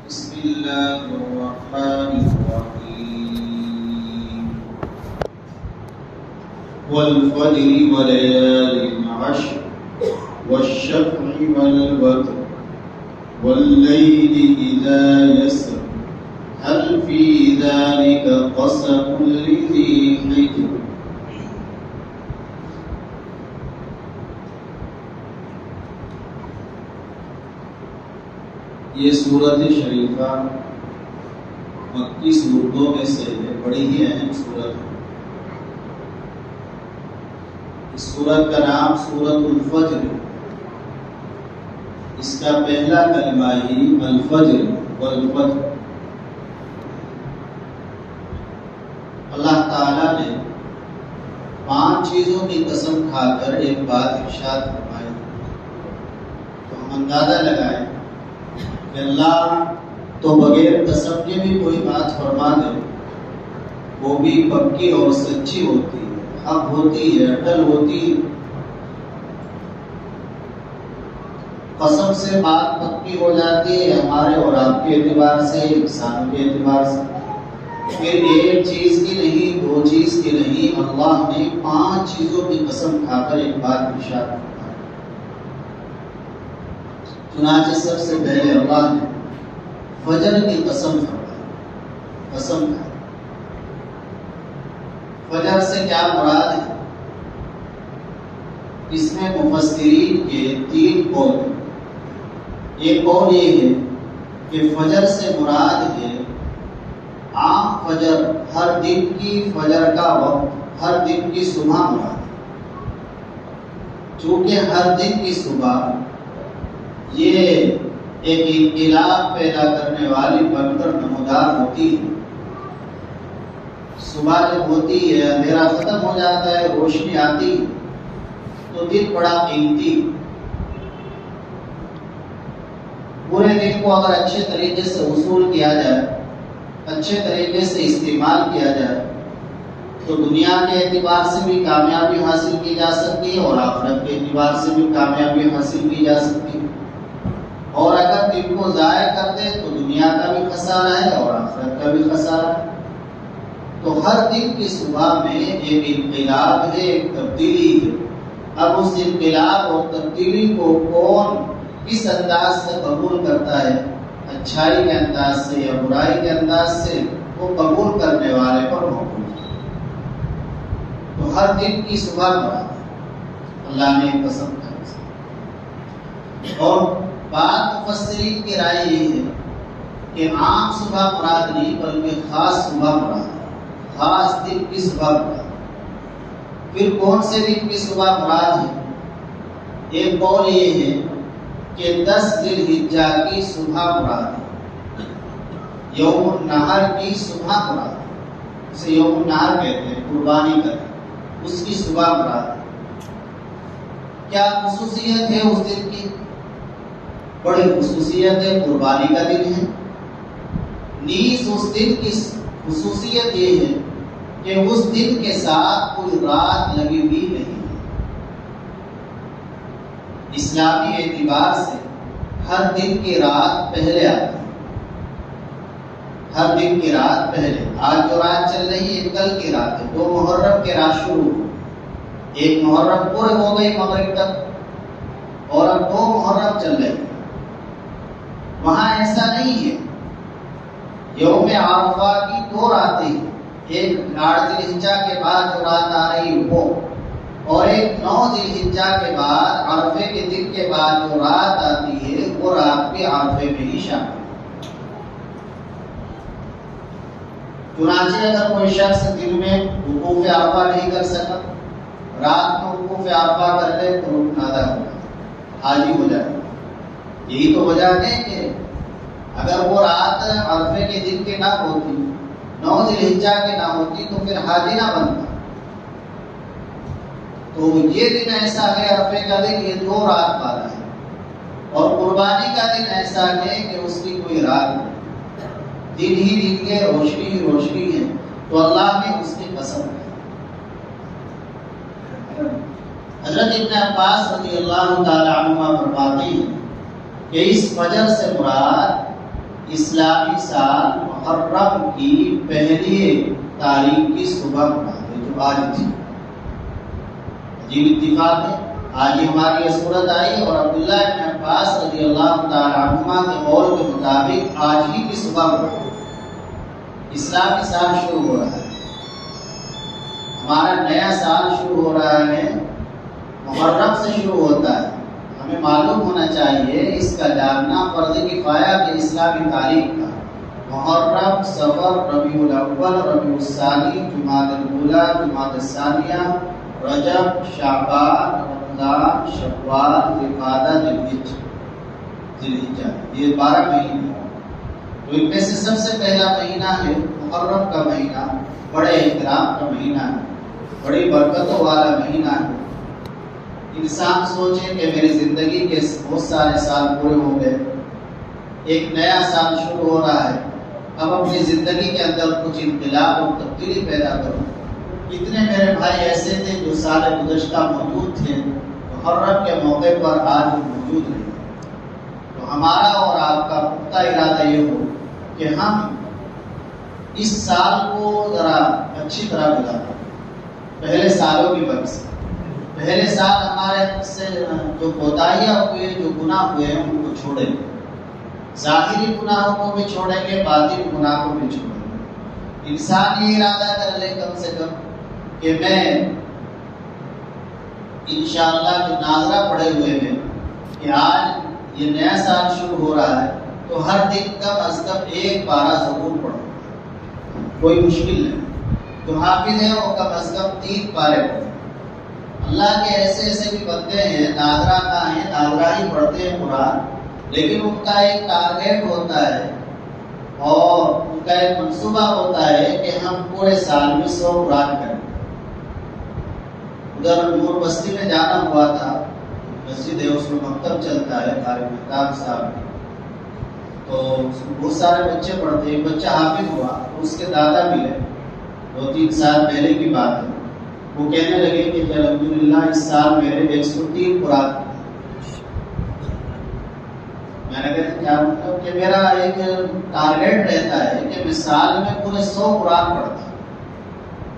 بسم الله الرحمن الرحيم والفجر وليال عشر والشفع والوتر والليل إذا يسر هل في ذلك قسم لذي حجر یہ سورت شریفہ مکی سورتوں میں سے ہے، بڑی ہی اہم سورت ہے۔ اس سورت کا نام سورت الفجر، اس کا پہلا کلمہ ہی الفجر والفجر۔ اللہ تعالیٰ نے 5 چیزوں کی قسم کھا کر ایک بات ارشاد فرمائی، تو ہم اندازہ لگائیں کہ اللہ تو بغیر قسم کے بھی کوئی بات فرما دے وہ بھی پکی اور سچی ہوتی ہے، حق ہوتی ہے، اٹل ہوتی ہے۔ قسم سے بات پکی ہو جاتی ہے ہمارے اور آپ کے اعتبار سے، انسانوں کے اعتبار سے۔ پھر ایک چیز کی نہیں، 2 چیز کی نہیں، اللہ نے 5 چیزوں کی قسم کھا کر ایک بات ارشاد فرمائی۔ چنانچہ سب سے پہلے اللہ نے فجر کی قسم فرمائی، قسم کھائی۔ فجر سے کیا مراد ہے؟ اس میں مفسرین کے 3 قول ہیں۔ ایک قول یہ ہے کہ فجر سے مراد ہے عام فجر، ہر دن کی فجر کا وقت، ہر دن کی صبح مراد ہے۔ چونکہ ہر دن کی صبح یہ ایک انقلاب پیدا کرنے والی بن کر نمودار ہوتی ہے۔ صبح جب ہوتی ہے، اندھیرا ختم ہو جاتا ہے، روشنی آتی ہے، تو دن بڑا قیمتی۔ پورے دن کو اگر اچھے طریقے سے وصول کیا جائے، اچھے طریقے سے استعمال کیا جائے تو دنیا کے اعتبار سے بھی کامیابی حاصل کی جا سکتی ہے اور آخرت کے اعتبار سے بھی کامیابی حاصل کی جا سکتی ہے۔ اور اگر دن کو ضائع کر دے تو دنیا کا بھی خسارہ ہے اور آخرت کا بھی خسارہ ہے۔ تو ہر دن کی صبح میں ایک انقلاب ہے، ایک تبدیلی ہے۔ اب اس انقلاب اور تبدیلی کو کون کس انداز سے قبول کرتا ہے، اچھائی کے انداز سے یا برائی کے انداز سے، وہ قبول کرنے والے پر موقوف ہے۔ تو ہر دن کی صبح مراد ہے، اللہ نے قسم کھائی۔ اور بعض مفسرین کی رائے یہ ہے کہ عام صبح مراد نہیں بلکہ خاص صبح مراد ہے، خاص دن کی صبح مراد ہے۔ پھر کون سے دن کی صبح مراد ہے؟ ایک قول یہ ہے کہ 10 ذی الحجہ کی صبح مراد ہے، یوم النحر کی صبح مراد ہے، اسے یوم النحر کہتے ہیں، قربانی کا دن، اس کی صبح مراد ہے۔ کیا خصوصیت ہے اس دن کی؟ بڑی خصوصیت ہے، قربانی کا دن ہے۔ نیز اس دن کی خصوصیت یہ ہے کہ اس دن کے ساتھ کوئی رات لگی ہوئی نہیں ہے۔ اسلامی اعتبار سے ہر دن کی رات پہلے آتی ہے، ہر دن کی رات پہلے۔ آج جو رات چل رہی ہے کل کی رات ہے، 2 محرم کی رات شروع ہوئی، 1 محرم پورے ہو گئی مغرب تک اور اب 2 محرم چل رہی ہے۔ وہاں ایسا نہیں ہے، یوم عرفہ کی 2 راتیں ہیں، ایک 8 ذی الحجہ کے بعد جو رات آ رہی وہ، اور ایک 9 ذی الحجہ کے بعد عرفے کے دن کے بعد جو رات آتی ہے وہ رات بھی عرفے میں ہی شامل ہے۔ چنانچہ اگر کوئی شخص دن میں وقوف عرفہ نہیں کر سکا، رات میں وقوف عرفہ کر لے تو رکن ادا ہو جائے، حاجی ہو جائے۔ یہی تو وجہ ہے کہ اگر وہ رات عرفے کے دن کے نہ ہوتی، 9 ذی الحجہ کے نہ ہوتی تو پھر حاجی نہ بنتا۔ تو یہ دن ایسا ہے، عرفے کا دن، یہ 2 رات والا ہے، اور قربانی کا دن ایسا ہے کہ اس کی کوئی رات نہیں، دن ہی دن کے، روشنی ہی روشنی ہے۔ تو اللہ نے اس کی قسم کی۔ حضرت ابن عباس رضی اللہ تعالی عنہما فرماتے ہیں کہ اس فجر سے مراد اسلامی سال محرم کی پہلی تاریخ کی صبح مراد ہے، جو آج تھی۔ عجیب اتفاق ہے، آج ہماری یہ صورت آئی اور عبداللہ بن عباس رضی اللہ تعالیٰ عنہما کے قول کے مطابق آج ہی کی صبح مراد اسلامی سال شروع ہو رہا ہے۔ ہمارا نیا سال شروع ہو رہا ہے، محرم سے شروع ہوتا ہے۔ ہمیں معلوم ہونا چاہیے، اس کا جاننا فرض کفایہ کے اسلامی تاریخ کا۔ محرم، صفر، ربیع الاول، ربیع الثانی، جمادی الاولیٰ، جمادی الثانیہ، رجب، شعبان، رمضان، شوال، ذوالقعدہ، ذوالحجہ، یہ 12 مہینے ہیں۔ تو ان میں سے سب سے پہلا مہینہ ہے محرم کا مہینہ، بڑے احترام کا مہینہ ہے، بڑی برکتوں والا مہینہ ہے۔ انسان سوچے کہ میری زندگی کے بہت سارے سال پورے ہو گئے، ایک نیا سال شروع ہو رہا ہے، اب اپنی زندگی کے اندر کچھ انقلاب اور تبدیلی پیدا کروں۔ کتنے میرے بھائی ایسے تھے جو سال گزشتہ موجود تھے، محرم کے موقع پر آج موجود نہیں۔ تو ہمارا اور آپ کا پختہ ارادہ یہ ہو کہ ہم اس سال کو ذرا اچھی طرح گزاریں، پہلے سالوں کی برکت۔ پہلے سال ہمارے سے جو کوتاہیاں ہوئے، جو گناہ ہوئے ہیں، ان کو چھوڑیں گے، ظاہری گناہوں کو بھی چھوڑیں گے، باطنی گناہ کو بھی چھوڑیں گے۔ انسان یہ ارادہ کر لے کم سے کم کہ میں انشاءاللہ جو ناظرہ پڑے ہوئے ہیں کہ آج یہ نیا سال شروع ہو رہا ہے تو ہر دن کم از کم ایک پارہ ضرور پڑھوں، کوئی مشکل نہیں۔ جو حافظ ہیں وہ کم از کم 3 پارے پڑھیں۔ اللہ کے ایسے ایسے بھی بندے ہیں، ناظرہ کا ہیں، ناظرہ ہی پڑھتے ہیں قرآن، لیکن ان کا ایک ٹارگیٹ ہوتا ہے اور ان کا ایک منصوبہ ہوتا ہے کہ ہم پورے سال میں 100 قرآن کریں۔ ادھر نور بستی میں جانا ہوا تھا، مسجد ہے، اس میں مکتب چلتا ہے، قاری مہتاب صاحب، تو بہت سارے بچے پڑھتے ہیں۔ ایک بچہ حافظ ہوا، اس کے دادا ملے، 2-3 سال پہلے کی بات ہے۔ وہ کہنے لگے کہ الحمدللہ اس سال میرے 103 قرآن۔ میں نے کہا کیا مطلب؟ کہ میرا ایک ٹارگیٹ رہتا ہے کہ میں سال میں پورے 100 قرآن پڑھتا ہوں،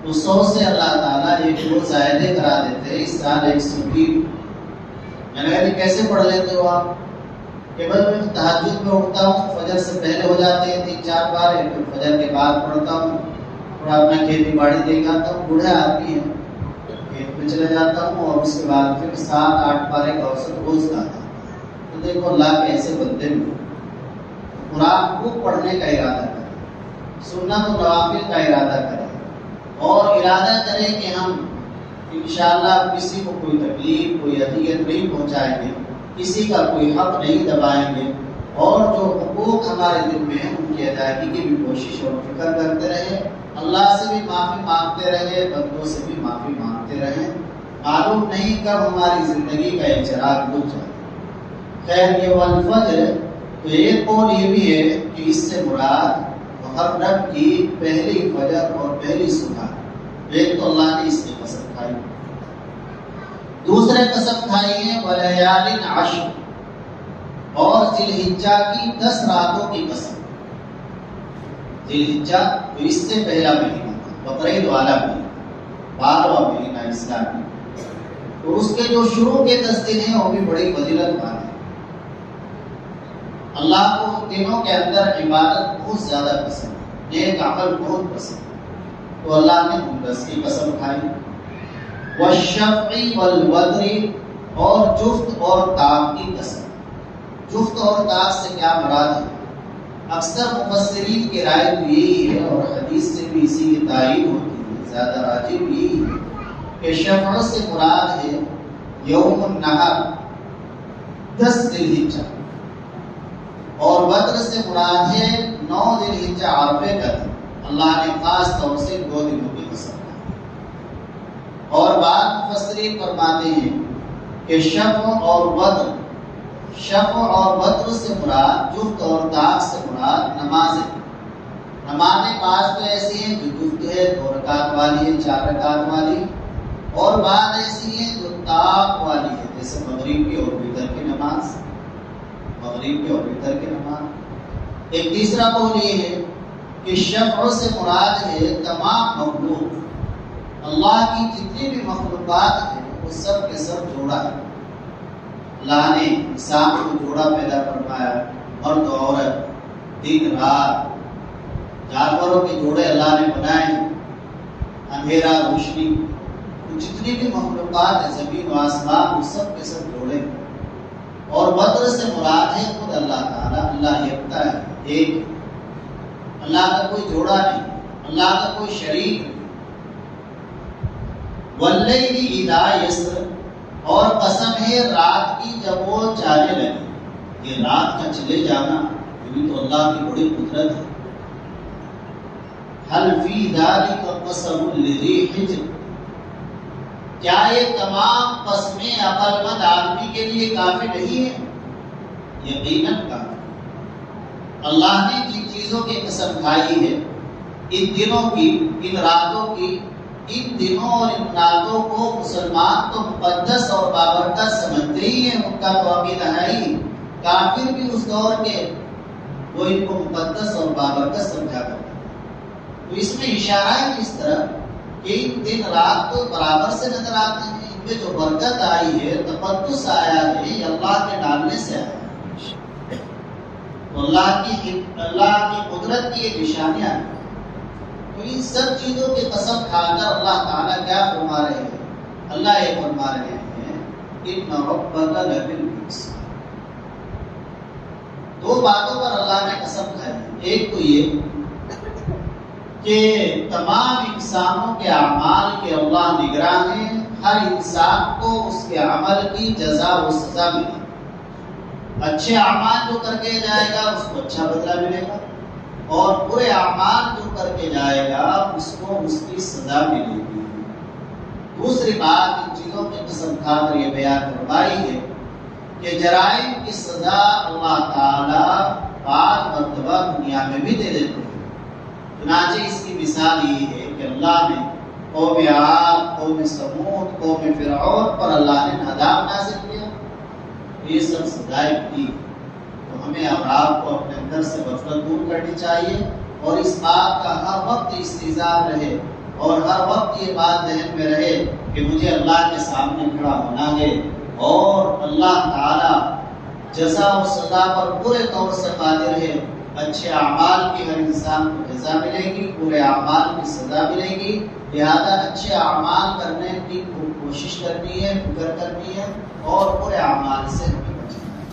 تو 100 سے اللہ تعالیٰ ایک دو زائدے کرا دیتے ہیں، اس سال 103۔ میں نے کہا کیسے پڑھ لیتے ہو آپ؟ کہ بس میں تہجد میں اٹھتا ہوں، فجر سے پہلے ہو جاتے ہیں 3-4 بار، پھر فجر کے بعد پڑھتا ہوں، تھوڑا اپنا کھیتی باڑی دیکھ آتا ہوں، بوڑھے آدمی ہیں، کھیت میں چلے جاتا ہوں، اور اس کے بعد پھر 7-8 پارے کا اوسط روز کا آتا ہوں۔ تو دیکھو اللہ کے ایسے بندے میں قرآن کو پڑھنے کا ارادہ کریں، سنت و نوافل کا ارادہ کریں، اور ارادہ کریں کہ ہم انشاءاللہ کسی کو کوئی تکلیف، کوئی اذیت نہیں پہنچائیں گے، کسی کا کوئی حق نہیں دبائیں گے، اور جو حقوق ہمارے دل میں ہیں ان کی ادائیگی کی بھی کوشش اور فکر کرتے رہیں، اللہ سے بھی معافی مانگتے رہے، بندوں سے بھی معافی مانگتے رہیں۔ معلوم نہیں کب ہماری زندگی کا ایک چراغ بجھ جائے۔ خیر، یہ والفجر، تو ایک قول یہ بھی ہے کہ اس سے مراد محرم کی پہلی فجر اور پہلی صبح، ایک تو اللہ نے اس کی قسم کھائی، دوسرے قسم کھائی ہے ولیال عشر، اور ذی الحجہ کی 10 راتوں کی قسم۔ ذی الحجہ تو اس سے پہلا مہینہ تھا، بقرعید والا مہینہ، 12واں مہینہ اسلامی، تو اس کے جو شروع کے 10 دن ہیں وہ بھی بڑی فضیلت والے ہیں۔ اللہ کو ان دنوں کے اندر عبادت بہت زیادہ پسند ہے، نیک عمل بہت پسند ہے، تو اللہ نے ان 10 کی قسم کھائی۔ والشفع والوتر، اور جفت اور طاق کی قسم۔ جفت اور طاق سے کیا مراد ہے؟ اکثر مفسرین کی رائے تو یہی ہے، اور حدیث سے بھی اسی کی تائید ہوتی ہے، زیادہ راجح یہی ہے کہ شفع سے مراد ہے یوم النحر 10 ذی الحجہ، اور وتر سے مراد ہے 9 ذی الحجہ عرفے کا دن۔ اللہ نے خاص طور سے 2 دنوں کی قسم کھائی، اور بعض مفسرین فرماتے ہیں کہ شفع اور وتر، شفع اور وتر سے مراد، جفت اور طاق سے مراد نمازیں۔ نمازیں بعض تو ایسی ہیں جو جفت ہے 2 رکعت والی ہے، 4 رکعت والی، اور بعض ایسی ہیں جو طاق والی ہے، جیسے مغرب کی اور وتر کی نماز، مغرب کی اور وتر کی نماز۔ ایک تیسرا قول یہ ہے کہ شفع سے مراد ہے تمام مخلوق، اللہ کی جتنی بھی مخلوقات ہیں وہ سب کے سب جوڑا ہے۔ اللہ نے انسان کو جوڑا پیدا فرمایا، مرد و عورت، دن رات، جانوروں کے جوڑے اللہ نے بنائے، اندھیرا روشنی، جتنی بھی مخلوقات ہیں زمین و آسمان وہ سب کے سب جوڑے ہیں۔ اور بدر سے مراد ہے خود اللہ تعالیٰ، اللہ یکتا ہے، ایک ہے، اللہ کا کوئی جوڑا نہیں، اللہ کا کوئی شریک نہیں۔ واللیل اذا یسر، اور قسم ہے رات کی جب وہ جانے لگے، یہ رات کا چلے جانا یہ بھی تو اللہ کی بڑی قدرت ہے۔ حل فی ذلک قسم لذی حجر، کیا یہ تمام قسمیں عقل مند آدمی کے لیے کافی نہیں ہے؟ یقیناً کافی۔ اللہ نے جن چیزوں کی قسم کھائی ہے، ان دنوں کی، ان راتوں کی، ان دنوں اور ان راتوں کو مسلمان تو مقدس اور بابرکت سمجھتے ہی ہیں، ان کا تو عقیدہ ہے ہی، کافر بھی اس دور کے وہ ان کو مقدس اور بابرکت سمجھا کرتے ہیں۔ تو اس میں اشارہ ہے اس طرح کہ ان دن رات تو برابر سے نظر آتے ہیں، ان میں جو برکت آئی ہے، تقدس آیا ہے، یہ اللہ کے ڈالنے سے آیا ہے۔ تو اللہ کی قدرت کی یہ نشانیاں ہیں۔ تو ان سب چیزوں کی قسم کھا کر اللہ تعالیٰ کیا فرما رہے ہیں؟ اللہ یہ فرما رہے ہیں ان ربک لبالمرصاد۔ دو باتوں پر اللہ نے قسم کھائی، ایک تو یہ کہ تمام انسانوں کے اعمال کے اللہ نگراں ہیں، ہر انسان کو اس کے عمل کی جزا و سزا ملے، اچھے اعمال جو کر کے جائے گا اس کو اچھا بدلہ ملے گا، اور برے اعمال جو کر کے جائے گا اس کو اس کی سزا ملے گی۔ دوسری بات ان چیزوں کی قسم کھا کر یہ بیان فرمائی ہے کہ جرائم کی سزا اللہ تعالیٰ بعض مرتبہ دنیا میں بھی دے دیتے ہیں۔ چنانچہ اس کی مثال یہ ہے کہ اللہ نے قوم عاد، قوم سمود، قوم فرعون پر اللہ نے عذاب نازل کیا، یہ سب سزائیں دی۔ تو ہمیں اور آپ کو اپنے اندر سے غفلت دور کرنی چاہیے، اور اس بات کا ہر وقت استحضار رہے، اور ہر وقت یہ بات ذہن میں رہے کہ مجھے اللہ کے سامنے کھڑا ہونا ہے، اور اللہ تعالی جزا و سزا پر پورے طور سے قادر ہے۔ اچھے اعمال کی ہر انسان کو جزا ملے گی، برے اعمال کی سزا ملے گی، لہذا اچھے اعمال کرنے کی کوشش کرنی ہے، فکر کرنی ہے، اور برے اعمال سے ہمیں بچنا ہے۔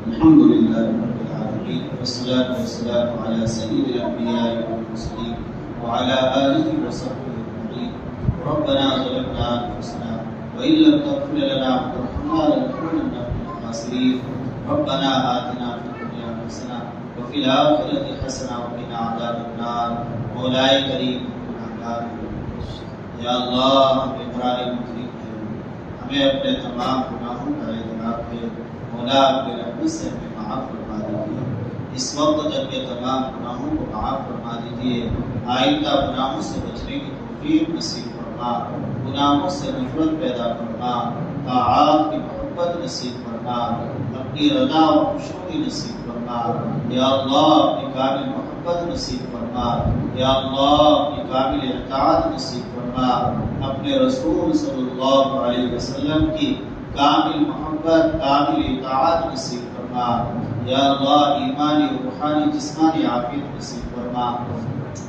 الحمد للہ رب العالمین، والصلاة والسلام علی سید الانبیاء والمرسلین وعلی آلہ وصحبہ اجمعین۔ ربنا ظلمنا انفسنا وإن لم تغفر لنا وترحمنا لنكونن من الخاسرين۔ ربنا آتنا في الدنيا حسنة وفي الآخرة حسنة وقنا عذاب النار۔ مولاي کریم یا اللہ، ہمیں قرآن مجید ہے، ہمیں اپنے تمام گناہوں کا اعتراف ہے، مولا اپنے رحمت سے ہمیں معاف فرما دیجیے۔ اس وقت تک کے تمام گناہوں کو معاف فرما دیجیے، آئندہ گناہوں سے بچنے کی توفیق نصیب فرما، گناہوں سے نفرت پیدا فرما، طاعات کی محبت نصیب فرما، اپنی رضا و خوشنودی نصیب فرما۔ یا اللہ اپنی کامل محبت نصیب فرما، یا اللہ اپنی کامل اطاعت نصیب فرما، اپنے رسول صلی اللہ علیہ وسلم کی کامل محبت، کامل اطاعت نصیب فرما۔ یا اللہ ایمانی روحانی جسمانی عافیت نصیب فرما۔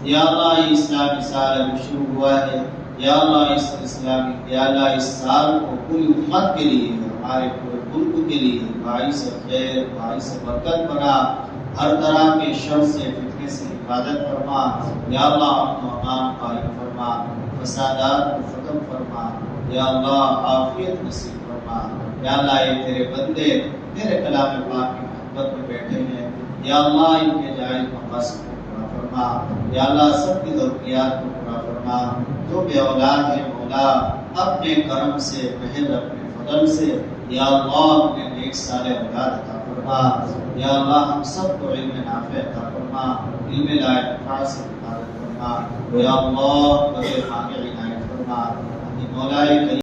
یا اللہ یہ اسلامی سال ابھی شروع ہوا ہے، یا اللہ اس سال کو پوری امت کے لیے، ہمارے پورے ملک کے لیے باعث خیر، باعث برکت بنا، ہر طرح کے شر سے، فتنے سے حفاظت فرما۔ یا اللہ امن و امان قائم فرما، فسادات کو ختم فرما۔ یا اللہ عافیت نصیب فرما۔ یا اللہ یہ تیرے بندے تیرے کلام پاک کی محبت میں بیٹھے ہیں، یا اللہ ان کے جائز مقاصد کو پورا فرما۔ یا اللہ سب کی ضروریات کو پورا فرما۔ جو بے اولاد ہے مولا اپنے کرم سے، محض اپنے فضل سے یا اللہ اپنے نیک صالح اولاد عطا فرما۔ یا اللہ ہم سب کو علم نافع عطا فرما، علم لا ينفع سے حفاظت فرما۔ یا اللہ بغیر مانع عنایت فرما۔ مولا کریم